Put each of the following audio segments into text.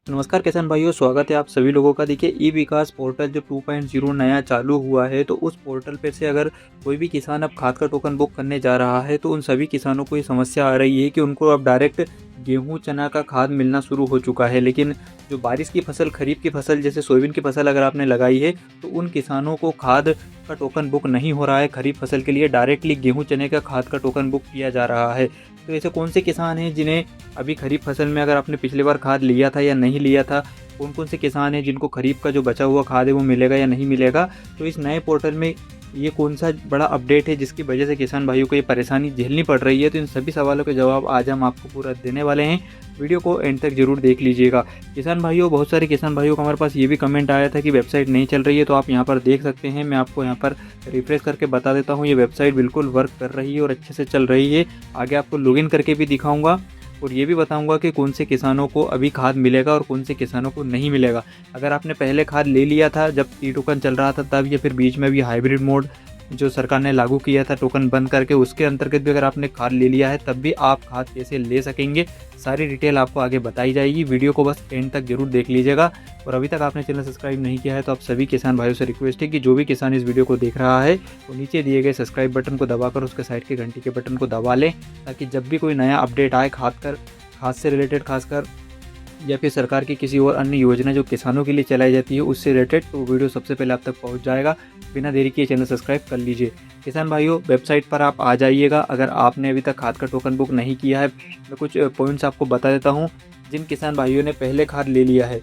नमस्कार किसान भाइयों, स्वागत है आप सभी लोगों का। देखिए, ई विकास पोर्टल जो 2.0 नया चालू हुआ है, तो उस पोर्टल पे से अगर कोई भी किसान अब खाद का टोकन बुक करने जा रहा है तो उन सभी किसानों को ये समस्या आ रही है कि उनको अब डायरेक्ट गेहूं चना का खाद मिलना शुरू हो चुका है। लेकिन जो बारिश की फसल, खरीफ की फसल जैसे सोयाबीन की फसल अगर आपने लगाई है तो उन किसानों को खाद का टोकन बुक नहीं हो रहा है। खरीफ फसल के लिए डायरेक्टली गेहूं चने का खाद का टोकन बुक किया जा रहा है। तो ऐसे कौन से किसान हैं जिन्हें अभी खरीफ फसल में, अगर आपने पिछली बार खाद लिया था या नहीं लिया था, कौन कौन से किसान हैं जिनको खरीफ का जो बचा हुआ खाद है वो मिलेगा या नहीं मिलेगा, तो इस नए पोर्टल में ये कौन सा बड़ा अपडेट है जिसकी वजह से किसान भाइयों को ये परेशानी झेलनी पड़ रही है, तो इन सभी सवालों के जवाब आज हम आपको पूरा देने वाले हैं। वीडियो को एंड तक जरूर देख लीजिएगा। किसान भाइयों, बहुत सारे किसान भाइयों का हमारे पास ये भी कमेंट आया था कि वेबसाइट नहीं चल रही है, तो आप यहाँ पर देख सकते हैं। मैं आपको यहाँ पर रिफ्रेश करके बता देता हूँ, ये वेबसाइट बिल्कुल वर्क कर रही है और अच्छे से चल रही है। आगे आपको लॉगिन करके भी दिखाऊंगा और ये भी बताऊंगा कि कौन से किसानों को अभी खाद मिलेगा और कौन से किसानों को नहीं मिलेगा। अगर आपने पहले खाद ले लिया था जब ई टोकन चल रहा था तब, या फिर बीच में भी हाइब्रिड मोड जो सरकार ने लागू किया था टोकन बंद करके, उसके अंतर्गत भी अगर आपने खाद ले लिया है तब भी आप खाद कैसे ले सकेंगे, सारी डिटेल आपको आगे बताई जाएगी। वीडियो को बस एंड तक जरूर देख लीजिएगा। और अभी तक आपने चैनल सब्सक्राइब नहीं किया है तो आप सभी किसान भाइयों से रिक्वेस्ट है कि जो भी किसान इस वीडियो को देख रहा है तो नीचे दिए गए सब्सक्राइब बटन को दबाकर उसके साइड के घंटी के बटन को दबा लें, ताकि जब भी कोई नया अपडेट आए खाद से रिलेटेड खासकर, या फिर सरकार की किसी और अन्य योजना जो किसानों के लिए चलाई जाती है उससे रिलेटेड, तो वीडियो सबसे पहले आप तक पहुंच जाएगा। बिना देरी किए चैनल सब्सक्राइब कर लीजिए। किसान भाइयों, वेबसाइट पर आप आ जाइएगा। अगर आपने अभी तक खाद का टोकन बुक नहीं किया है, मैं कुछ पॉइंट्स आपको बता देता हूँ। जिन किसान भाइयों ने पहले खाद ले लिया है,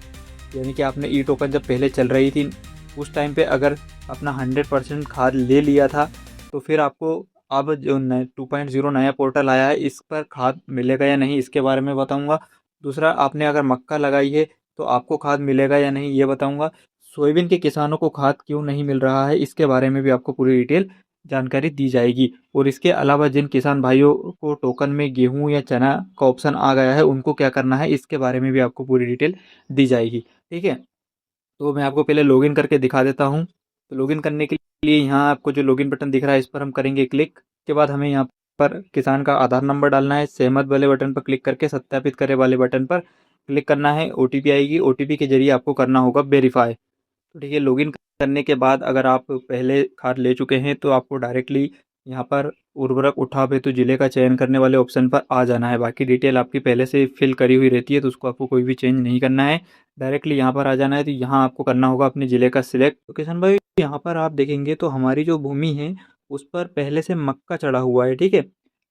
यानी कि आपने ई टोकन जब पहले चल रही थी उस टाइम पे अगर अपना 100% खाद ले लिया था, तो फिर आपको अब जो 2.0 नया पोर्टल आया है इस पर खाद मिलेगा या नहीं इसके बारे में बताऊंगा। दूसरा, आपने अगर मक्का लगाई है तो आपको खाद मिलेगा या नहीं ये बताऊंगा। सोयाबीन के किसानों को खाद क्यों नहीं मिल रहा है इसके बारे में भी आपको पूरी डिटेल जानकारी दी जाएगी। और इसके अलावा जिन किसान भाइयों को टोकन में गेहूं या चना का ऑप्शन आ गया है उनको क्या करना है इसके बारे में भी आपको पूरी डिटेल दी जाएगी। ठीक है, तो मैं आपको पहले लॉगिन करके दिखा देता हूँ। तो लॉगिन करने के लिए यहाँ आपको जो लॉगिन बटन दिख रहा है इस पर हम करेंगे क्लिक। के बाद हमें यहाँ पर किसान का आधार नंबर डालना है। सहमत वाले बटन पर क्लिक करके सत्यापित करे वाले बटन पर क्लिक करना है। ओटीपी आएगी, ओटीपी के जरिए आपको करना होगा वेरीफाई। तो ठीक है, लॉगिन करने के बाद अगर आप पहले खाद ले चुके हैं तो आपको डायरेक्टली यहाँ पर उर्वरक उठाव हेतु जिले का चयन करने वाले ऑप्शन पर आ जाना है। बाकी डिटेल आपकी पहले से फिल करी हुई रहती है तो उसको आपको कोई भी चेंज नहीं करना है, डायरेक्टली यहाँ पर आ जाना है। तो यहाँ आपको करना होगा अपने ज़िले का सिलेक्ट। तो किसान भाई, यहाँ पर आप देखेंगे तो हमारी जो भूमि है उस पर पहले से मक्का चढ़ा हुआ है। ठीक है,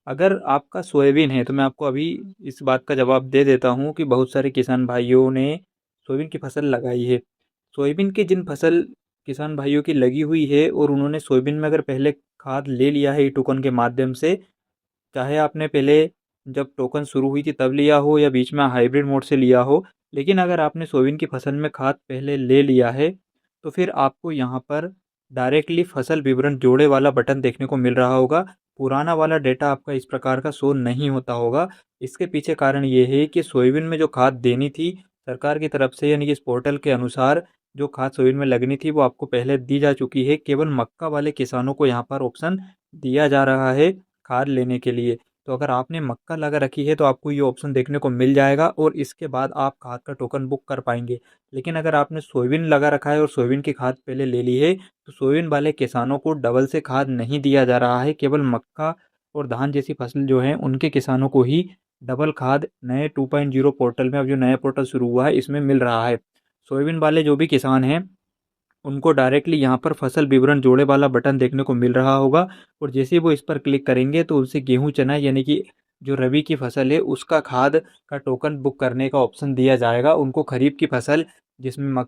अगर आपका सोयाबीन है तो मैं आपको अभी इस बात का जवाब दे देता हूँ कि बहुत सारे किसान भाइयों ने सोयाबीन की फसल लगाई है। सोयाबीन की जिन फसल किसान भाइयों की लगी हुई है और उन्होंने सोयाबीन में अगर पहले खाद ले लिया है ई टोकन के माध्यम से, चाहे आपने पहले जब टोकन शुरू हुई थी तब लिया हो या बीच में हाइब्रिड मोड से लिया हो, लेकिन अगर आपने सोयाबीन की फसल में खाद पहले ले लिया है तो फिर आपको यहाँ पर डायरेक्टली फसल विवरण जोड़े वाला बटन देखने को मिल रहा होगा। पुराना वाला डेटा आपका इस प्रकार का शो नहीं होता होगा। इसके पीछे कारण ये है कि सोयाबीन में जो खाद देनी थी सरकार की तरफ से, यानी कि इस पोर्टल के अनुसार जो खाद सोयाबीन में लगनी थी वो आपको पहले दी जा चुकी है। केवल मक्का वाले किसानों को यहाँ पर ऑप्शन दिया जा रहा है खाद लेने के लिए। तो अगर आपने मक्का लगा रखी है तो आपको ये ऑप्शन देखने को मिल जाएगा और इसके बाद आप खाद का टोकन बुक कर पाएंगे। लेकिन अगर आपने सोयाबीन लगा रखा है और सोयाबीन की खाद पहले ले ली है तो सोयाबीन वाले किसानों को डबल से खाद नहीं दिया जा रहा है। केवल मक्का और धान जैसी फसल जो है उनके किसानों को ही डबल खाद नए 2.0 पोर्टल में, अब जो नया पोर्टल शुरू हुआ है इसमें मिल रहा है। सोयाबीन वाले जो भी किसान हैं उनको डायरेक्टली यहाँ पर फसल विवरण जोड़े वाला बटन देखने को मिल रहा होगा और जैसे ही वो इस पर क्लिक करेंगे तो उनसे गेहूं चना, यानी कि जो रबी की फसल है उसका खाद का टोकन बुक करने का ऑप्शन दिया जाएगा। उनको खरीफ की फसल जिसमें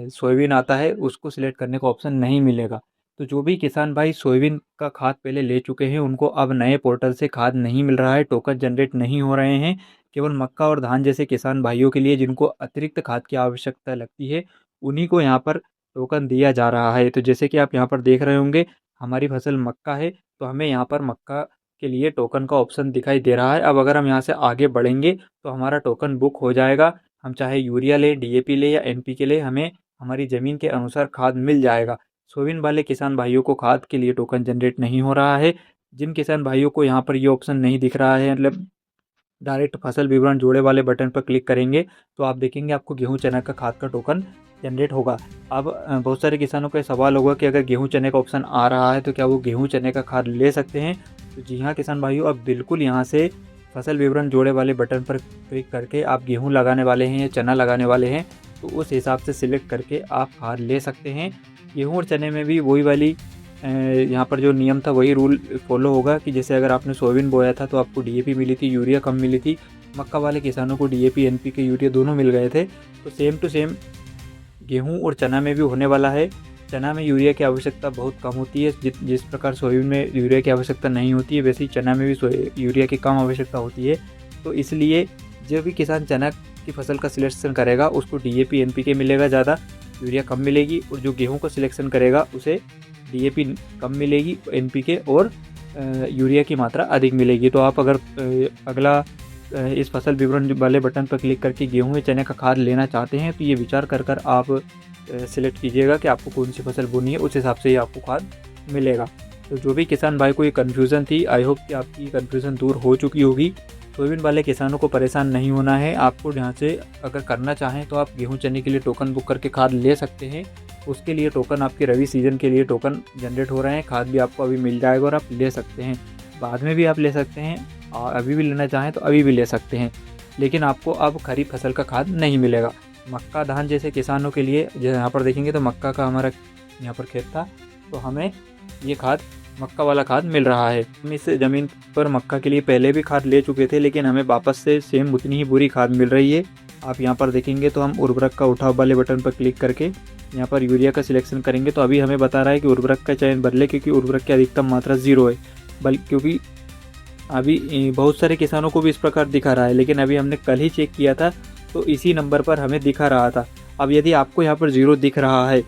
सोयाबीन आता है उसको सिलेक्ट करने का ऑप्शन नहीं मिलेगा। तो जो भी किसान भाई सोयाबीन का खाद पहले ले चुके हैं उनको अब नए पोर्टल से खाद नहीं मिल रहा है, टोकन जनरेट नहीं हो रहे हैं। केवल मक्का और धान जैसे किसान भाइयों के लिए जिनको अतिरिक्त खाद की आवश्यकता लगती है उन्हीं को यहाँ पर टोकन दिया जा रहा है। तो जैसे कि आप यहाँ पर देख रहे होंगे हमारी फसल मक्का है तो हमें यहाँ पर मक्का के लिए टोकन का ऑप्शन दिखाई दे रहा है। अब अगर हम यहाँ से आगे बढ़ेंगे तो हमारा टोकन बुक हो जाएगा। हम चाहे यूरिया ले, डीएपी ले या एनपीके ले, हमें हमारी ज़मीन के अनुसार खाद मिल जाएगा। सोयाबीन वाले किसान भाइयों को खाद के लिए टोकन जनरेट नहीं हो रहा है। जिन किसान भाइयों को यहाँ पर ये ऑप्शन नहीं दिख रहा है, मतलब डायरेक्ट फसल विवरण जोड़े वाले बटन पर क्लिक करेंगे तो आप देखेंगे आपको गेहूँ चना का खाद का टोकन जनरेट होगा। अब बहुत सारे किसानों का सवाल होगा कि अगर गेहूँ चने का ऑप्शन आ रहा है तो क्या वो गेहूँ चने का खाद ले सकते हैं? तो जी हाँ किसान भाइयों, अब बिल्कुल यहाँ से फसल विवरण जोड़े वाले बटन पर क्लिक करके आप गेहूँ लगाने वाले हैं या चना लगाने वाले हैं तो उस हिसाब से सिलेक्ट करके आप खाद ले सकते हैं। गेहूँ और चने में भी वही वाली यहाँ पर जो नियम था वही रूल फॉलो होगा कि जैसे अगर आपने सोयाबीन बोया था तो आपको डीएपी मिली थी, यूरिया कम मिली थी। मक्का वाले किसानों को डीएपी, एनपीके, यूरिया दोनों मिल गए थे। तो सेम टू सेम गेहूँ और चना में भी होने वाला है। चना में यूरिया की आवश्यकता बहुत कम होती है, जिस प्रकार सोयाबीन में यूरिया की आवश्यकता नहीं होती है वैसे ही चना में भी यूरिया की कम आवश्यकता होती है। तो इसलिए जो भी किसान चना की फसल का सिलेक्शन करेगा उसको डीएपी, एनपीके मिलेगा ज़्यादा, यूरिया कम मिलेगी। और जो गेहूँ को सिलेक्शन करेगा उसे डीएपी कम मिलेगी, एनपीके और यूरिया की मात्रा अधिक मिलेगी। तो आप अगर अगला इस फसल विवरण वाले बटन पर क्लिक करके गेहूँ या चने का खाद लेना चाहते हैं तो ये विचार कर आप सिलेक्ट कीजिएगा कि आपको कौन सी फसल बोनी है, उस हिसाब से ही आपको खाद मिलेगा। तो जो भी किसान भाई को ये कन्फ्यूज़न थी, आई होप कि आपकी कन्फ्यूज़न दूर हो चुकी होगी। सोयाबीन वाले किसानों को परेशान नहीं होना है। आपको यहाँ से अगर करना चाहें तो आप गेहूँ चने के लिए टोकन बुक करके खाद ले सकते हैं। उसके लिए टोकन आपके रबी सीजन के लिए टोकन जनरेट हो रहे हैं, खाद भी आपको अभी मिल जाएगा और आप ले सकते हैं। बाद में भी आप ले सकते हैं और अभी भी लेना चाहें तो अभी भी ले सकते हैं, लेकिन आपको अब खरीफ फसल का खाद नहीं मिलेगा। मक्का, धान जैसे किसानों के लिए यहाँ पर देखेंगे तो मक्का का हमारा यहाँ पर खेत था तो हमें ये खाद, मक्का वाला खाद मिल रहा है। हम इस ज़मीन पर मक्का के लिए पहले भी खाद ले चुके थे लेकिन हमें वापस से सेम उतनी ही बुरी खाद मिल रही है। आप यहाँ पर देखेंगे तो हम उर्वरक का उठाव वाले बटन पर क्लिक करके यहाँ पर यूरिया का सिलेक्शन करेंगे तो अभी हमें बता रहा है कि उर्वरक का चयन बदले क्योंकि उर्वरक की अधिकतम मात्रा 0 है। क्योंकि अभी बहुत सारे किसानों को भी इस प्रकार दिखा रहा है, लेकिन अभी हमने कल ही चेक किया था तो इसी नंबर पर हमें दिखा रहा था। अब यदि आपको यहाँ पर 0 दिख रहा है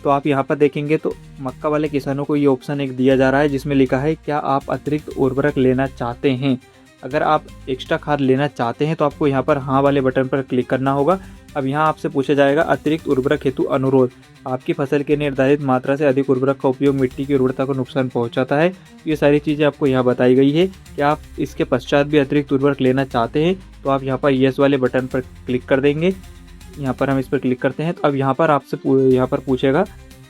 तो आप यहाँ पर देखेंगे तो मक्का वाले किसानों को ये ऑप्शन एक दिया जा रहा है जिसमें लिखा है क्या आप अतिरिक्त उर्वरक लेना चाहते हैं। अगर आप एक्स्ट्रा खाद लेना चाहते हैं तो आपको यहाँ पर हाँ वाले बटन पर क्लिक करना होगा। अब यहाँ आपसे पूछा जाएगा अतिरिक्त उर्वरक हेतु अनुरोध। आपकी फसल के निर्धारित मात्रा से अधिक उर्वरक का उपयोग मिट्टी की उर्वरता को नुकसान पहुँचाता है। ये सारी चीज़ें आपको यहाँ बताई गई है कि आप इसके पश्चात भी अतिरिक्त उर्वरक लेना चाहते हैं तो आप यहाँ पर येस वाले बटन पर क्लिक कर देंगे। यहाँ पर हम इस पर क्लिक करते हैं तो अब यहाँ पर आपसे यहाँ पर पूछेगा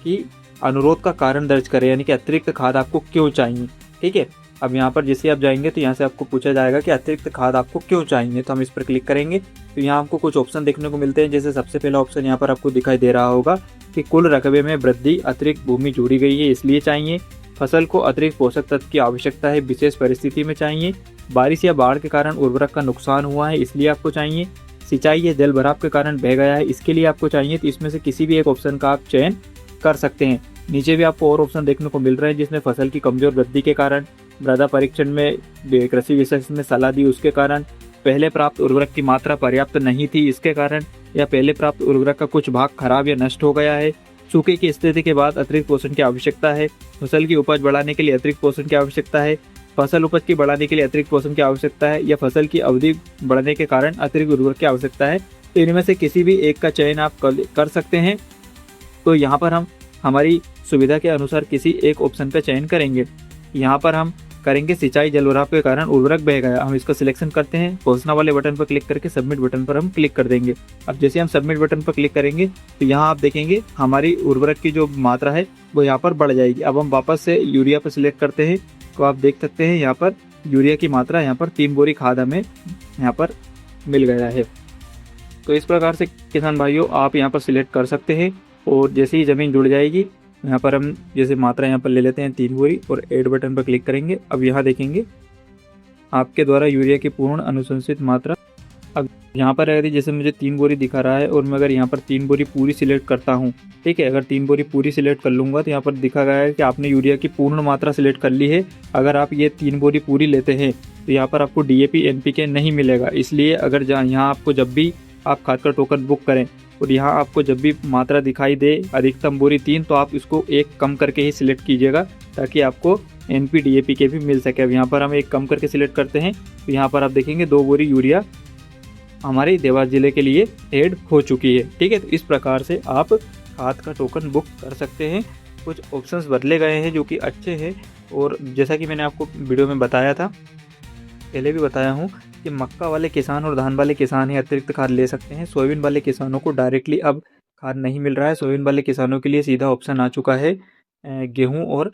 कि अनुरोध का कारण दर्ज करें, यानी कि अतिरिक्त खाद आपको क्यों चाहिए। ठीक है, अब यहाँ पर जैसे आप जाएंगे तो यहाँ से आपको पूछा जाएगा कि अतिरिक्त खाद आपको क्यों चाहिए, तो हम इस पर क्लिक करेंगे तो यहाँ आपको कुछ ऑप्शन देखने को मिलते हैं। जैसे सबसे पहला ऑप्शन यहाँ पर आपको दिखाई दे रहा होगा कि कुल रकबे में वृद्धि, अतिरिक्त भूमि जोड़ी गई है इसलिए चाहिए, फसल को अतिरिक्त पोषक तत्व की आवश्यकता है विशेष परिस्थिति में चाहिए, बारिश या बाढ़ के कारण उर्वरक का नुकसान हुआ है इसलिए आपको चाहिए, सिंचाई या जल भराव के कारण बह गया है इसके लिए आपको चाहिए। तो इसमें से किसी भी एक ऑप्शन का आप चयन कर सकते हैं। नीचे भी आपको और ऑप्शन देखने को मिल रहे हैं जिसमें फसल की कमजोर वृद्धि के कारण, मृदा परीक्षण में कृषि विशेषज्ञ ने सलाह दी उसके कारण, पहले प्राप्त उर्वरक की मात्रा पर्याप्त नहीं थी इसके कारण, या पहले प्राप्त उर्वरक का कुछ भाग खराब या नष्ट हो गया है, सूखे की स्थिति के बाद अतिरिक्त पोषण की आवश्यकता है, फसल की उपज बढ़ाने के लिए अतिरिक्त पोषण की आवश्यकता है, फसल उपज की बढ़ाने के लिए अतिरिक्त पोषण की आवश्यकता है, या फसल की अवधि बढ़ने के कारण अतिरिक्त उर्वरक की आवश्यकता है। तो इनमें से किसी भी एक का चयन आप कर सकते हैं। तो यहाँ पर हम हमारी सुविधा के अनुसार किसी एक ऑप्शन का चयन करेंगे। यहाँ पर हम करेंगे सिंचाई जल भराव के कारण उर्वरक बह गया, हम इसका सिलेक्शन करते हैं। घोषणा वाले बटन पर क्लिक करके सबमिट बटन पर हम क्लिक कर देंगे। अब जैसे हम सबमिट बटन पर क्लिक करेंगे तो यहाँ आप देखेंगे हमारी उर्वरक की जो मात्रा है वो यहाँ पर बढ़ जाएगी। अब हम वापस से यूरिया पर सिलेक्ट करते हैं तो आप देख सकते हैं यहाँ पर यूरिया की मात्रा यहाँ पर 3 बोरी खाद हमें यहाँ पर मिल गया है। तो इस प्रकार से किसान भाइयों आप यहाँ पर सिलेक्ट कर सकते हैं और जैसे ही ज़मीन जुड़ जाएगी यहाँ पर हम जैसे मात्रा यहाँ पर ले लेते हैं 3 बोरी और ऐड बटन पर क्लिक करेंगे। अब यहाँ देखेंगे आपके द्वारा यूरिया की पूर्ण अनुशंसित मात्रा। अब यहाँ पर यदि जैसे मुझे 3 बोरी दिखा रहा है और मैं अगर यहाँ पर 3 बोरी पूरी सिलेक्ट करता हूँ, ठीक है, अगर 3 बोरी पूरी सिलेक्ट कर लूँगा तो यहाँ पर दिखा गया है कि आपने यूरिया की पूर्ण मात्रा सिलेक्ट कर ली है। अगर आप ये 3 बोरी पूरी लेते हैं तो यहाँ पर आपको DAP NPK नहीं मिलेगा। इसलिए अगर यहाँ आपको जब भी आप खाद का टोकन बुक करें और यहाँ आपको जब भी मात्रा दिखाई दे अधिकतम बोरी 3 तो आप इसको एक कम करके ही सिलेक्ट कीजिएगा ताकि आपको NP DAP के भी मिल सके। अब यहाँ पर हम एक कम करके सिलेक्ट करते हैं तो यहाँ पर आप देखेंगे 2 बोरी यूरिया हमारे देवास जिले के लिए ऐड हो चुकी है। ठीक है, तो इस प्रकार से आप खाद का टोकन बुक कर सकते हैं। कुछ ऑप्शंस बदले गए हैं जो कि अच्छे हैं और जैसा कि मैंने आपको वीडियो में बताया था, पहले भी बताया हूँ कि मक्का वाले किसान और धान वाले किसान ही अतिरिक्त खाद ले सकते हैं। सोयाबीन वाले किसानों को डायरेक्टली अब खाद नहीं मिल रहा है। सोयाबीन वाले किसानों के लिए सीधा ऑप्शन आ चुका है गेहूँ और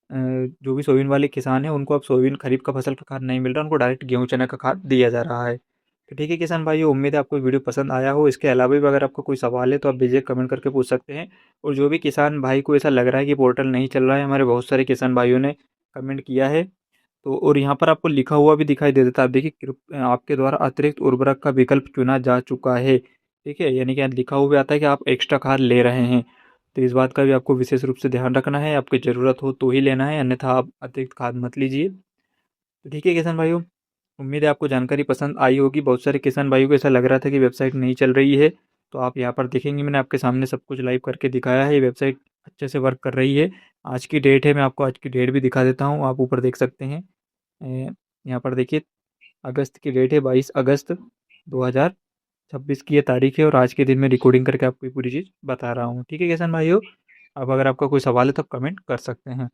जो भी सोयाबीन वाले किसान हैं उनको अब सोयाबीन खरीफ का फसल का खाद नहीं मिल रहा, उनको डायरेक्ट गेहूँ चना का खाद दिया जा रहा है। तो ठीक है किसान भाइयों, उम्मीद है आपको वीडियो पसंद आया हो। इसके अलावा भी अगर आपको कोई सवाल है तो आप बेझिझक कमेंट करके पूछ सकते हैं। और जो भी किसान भाई को ऐसा लग रहा है कि पोर्टल नहीं चल रहा है, हमारे बहुत सारे किसान भाइयों ने कमेंट किया है, तो और यहाँ पर आपको लिखा हुआ भी दिखाई दे देता है। आप देखिए आपके द्वारा अतिरिक्त उर्वरक का विकल्प चुना जा चुका है। ठीक है, यानी कि लिखा हुआ भी आता है कि आप एक्स्ट्रा खाद ले रहे हैं। तो इस बात का भी आपको विशेष रूप से ध्यान रखना है। आपकी ज़रूरत हो तो ही लेना है, अन्यथा आप अतिरिक्त खाद मत लीजिए। तो ठीक है किसान भाइयों, उम्मीद है आपको जानकारी पसंद आई होगी। बहुत सारे किसान भाइयों को ऐसा लग रहा था कि वेबसाइट नहीं चल रही है, तो आप यहाँ पर देखेंगे मैंने आपके सामने सब कुछ लाइव करके दिखाया है। ये वेबसाइट अच्छे से वर्क कर रही है। आज की डेट है, मैं आपको आज की डेट भी दिखा देता हूँ, आप ऊपर देख सकते हैं। यहाँ पर देखिए अगस्त की डेट है, 22 अगस्त 2026 की ये तारीख है, और आज के दिन में रिकॉर्डिंग करके आपको ये पूरी चीज़ बता रहा हूँ। ठीक है किसान भाइयों, अब अगर आपका कोई सवाल है तो आप कमेंट कर सकते हैं।